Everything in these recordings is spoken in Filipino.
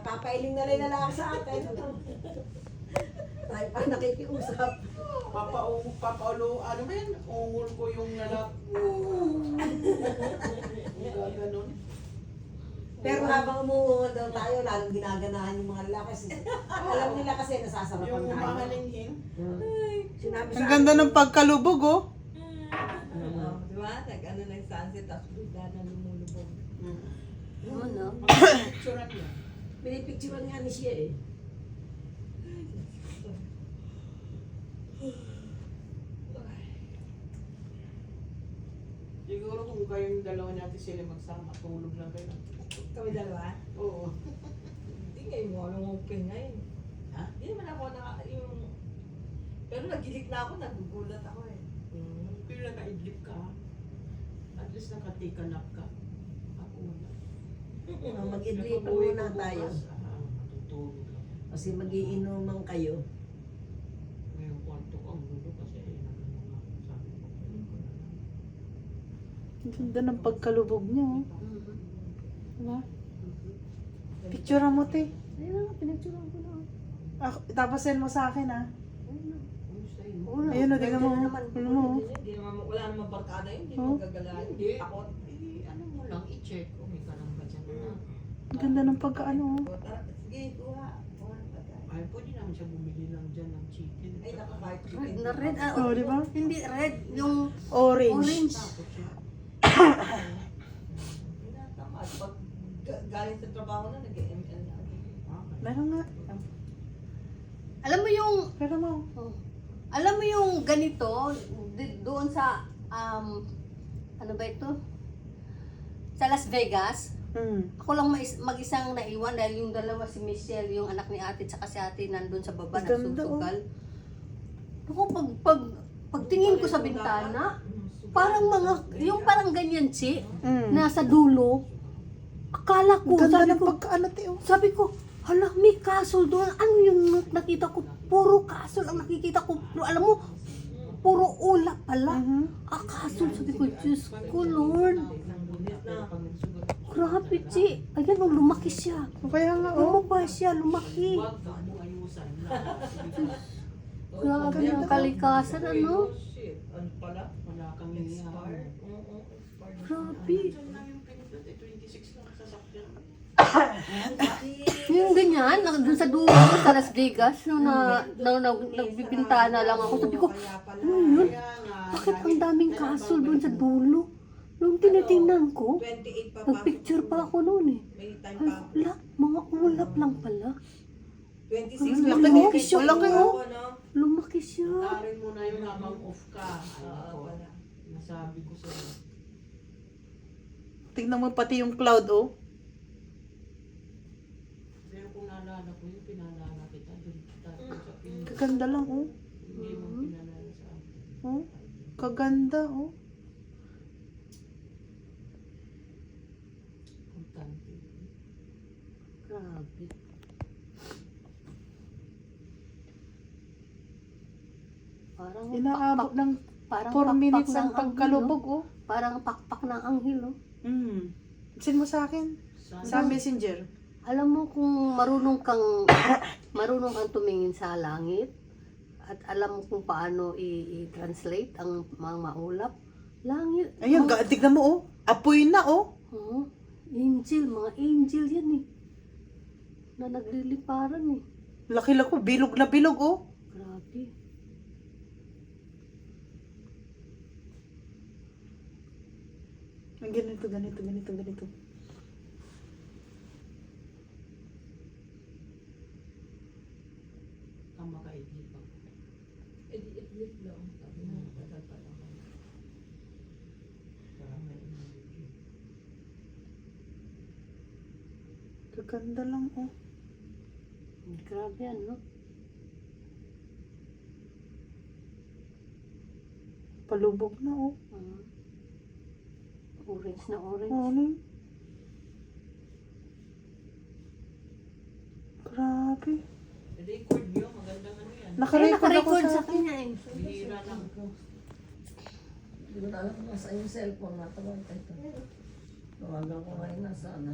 Napapailing na rin lalaki sa akin. Tayo pa nakikiusap. Papaulo, ano ba yan? Ungol ko yung lalaki. Gaganon. Pero habang umuungol daw tayo, lalong ginaganahan yung mga lalaki. Alam nila kasi nasasarapan Yung tayo. umahalinghin. Sinabi Ang ganda ng pagkalubog, oh. Di ba? Nag-ano ng sunset, tapos bigla na lumulubog. Ano? Picturean niya. pinipicturean nga ni siya eh. Siguro kung kayong dalawa natin sila magsama, tulog lang kayo. Kami dalawa? Oo. Hindi ngayon mo anong open ngayon. Ha? Hindi naman ako yung... Pero nagilik na ako, nagugulat ako eh. Pero nakaidlip ka. At least nakatikanap ka. Ako wala. Mag-idlip Napag-uwi muna ko tayo. bukas, matutulog lang. Kasi magiinuman kayo. Ngayon kwarto ko ang gulo kasi nagano nga sabi ko. Ang ganda ng pagkalubog niya, oh. Diba? Picture mo, te. Ayun na, pinagtsuran ko na. Tapos send mo sa akin, ah. Ano sa'yo? Ayun, oh, tingnan mo. Pwede naman. Tingnan mo, oh. Hindi naman, wala naman barkada yun, hindi Oh. mo gagalahan. Hindi. Takot. Ano mo lang, i-check kung may karang ba dyan na. Ang ganda ng pagkaano, oh. O, tara, sige, kuha. Kuha ng pagkain. Ay, pwede naman siya bumili lang dyan ng chicken. Ay, naku, kahit Red na red. Ah, Oh, di ba? Hindi red. Yung Orange. orange. Takot siya. Tama. Pag galing sa trabaho na, nag-ML na. Meron nga. Alam mo yung... Pero mo. Oh. Alam mo yung ganito, doon sa, ano ba ito? Sa Las Vegas, ako lang mag-isang naiwan dahil yung dalawa si Michelle, yung anak ni ate, tsaka si ate nandun sa baba, Ganda, nagsusugal. Ako, pagtingin ko sa bintana, parang yung parang ganyan, Chi, nasa dulo, akala ko, Ganda sabi ng ko, pagkaano, te, oh. sabi ko, hala, may castle doon. Ano yung nakita ko? Puro castle ang nakikita ko. Pero alam mo, puro ulap pala. Castle. Sabi ko, Diyos ko, Lord. Grabe, Chi. Ayan, oh, lumaki siya. Kaya nga, oh. Lumaba siya, lumaki. Huwag ka mo ayusan. Grabe ang kalikasan, ano? Shit, ano pala? Wala kang inihahan. Grabe. Diyan lang yung pinindot, 26 lang sasakyan. Yung ganyan, doon sa dulo, sa Las Vegas, nung nagbibintana lang ako. Sabi ko, ano yun? Bakit ang daming castle doon sa dulo? Nung tinitingnan ko, 28 pa nagpicture pa ako noon eh. May time Ay, pa ako. wala, mga ulap lang pala. 26 Laki, lumaki siya. laki, oh. Lumaki siya. Tarin mo na yung habang off ka. Ay, Oo, ako. wala. Nasabi ko sa'yo. Tingnan mo pati yung cloud, oh. Pero kung naalala ko yung pinaalala kita, doon tayo sa pinindot. Kaganda lang, oh. Hindi mo pinaalala sa akin. Oh. Kaganda, oh. Importante. Grabe. Parang Inaabot ng parang 4 minutes pakpak ang ng pagkalubog, anghel, oh. oh. Parang pakpak ng anghel, oh. Send mo sa akin. Sa messenger. Alam mo kung marunong kang tumingin sa langit at alam mo kung paano i-translate ang mga maulap, langit. Ayan, tignan mo, oh. Apoy na, oh. Oh, angel, mga angel yan eh. Na nagliliparan eh. Laki-laki, bilog na bilog, oh. Grabe. Ang ganito, ganito, ganito, ganito. Ang makaidlip ako. Edit lang. Sabi mo, tagal pa lang. Para may energy. Kaganda lang, oh. Grabe yan, no? Palubog na, oh. Orange na orange. Ano? Grabe. Record nyo, magandang ano yan. Nakarecord ako Nakarecord sa sa kanya eh. Bihira lang. Hindi ko na alam kung nasa yung cellphone. Natawag tayo. Tawagan ko ngayon nasa ano.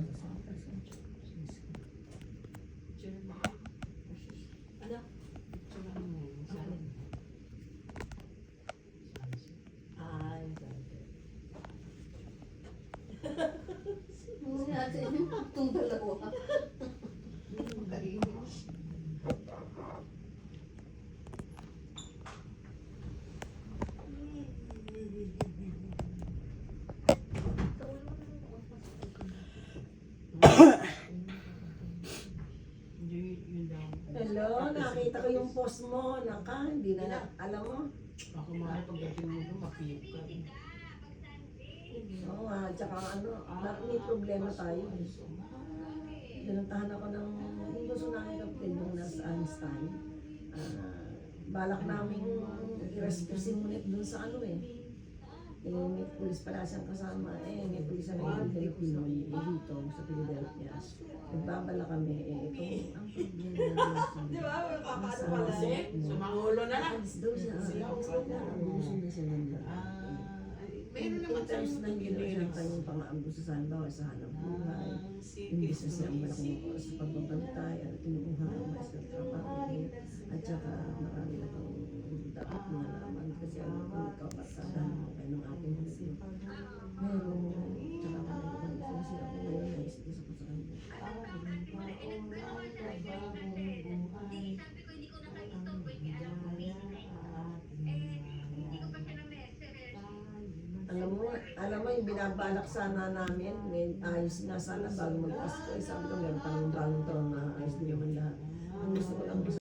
nakita ko yung post mo, naka, hindi na, alam mo. Ako mahal pagdating mo doon, makiyip ka. Oo nga, tsaka ano, may problema tayo. Pinuntahan ako ng, yung gusto namin kapatid yung nasa Einstein. Balak namin i-rescue si Munit dun sa ano eh. May pulis pala siyang kasama. May pulis na yung Pilipino dito sa Philadelphia. Nagbabala kami. Ito ang problema. Di ba? Paano pala? Sumangulo na lang. Daw siya. Gusto na siya nila. Meron naman Times na tayong hindi na siya yung pang-aambo sa sandaw sa hanap buhay. Yung business niya ang malaking oras sa pagbabantay at tinukuha ang mas ng trabaho. At saka marami na kang dapat nalaman kasi alam ko ikaw pasadahan mo kayo ng ating husyo. Meron, tsaka kami kasi ako ngayon naisip ko sa kanya. Alam mo yung binabalak sana namin, may ayos na sana bago mag-Pasko. Sabi ko meron pang bagong taon na ayos din naman lahat. Ang gusto ko lang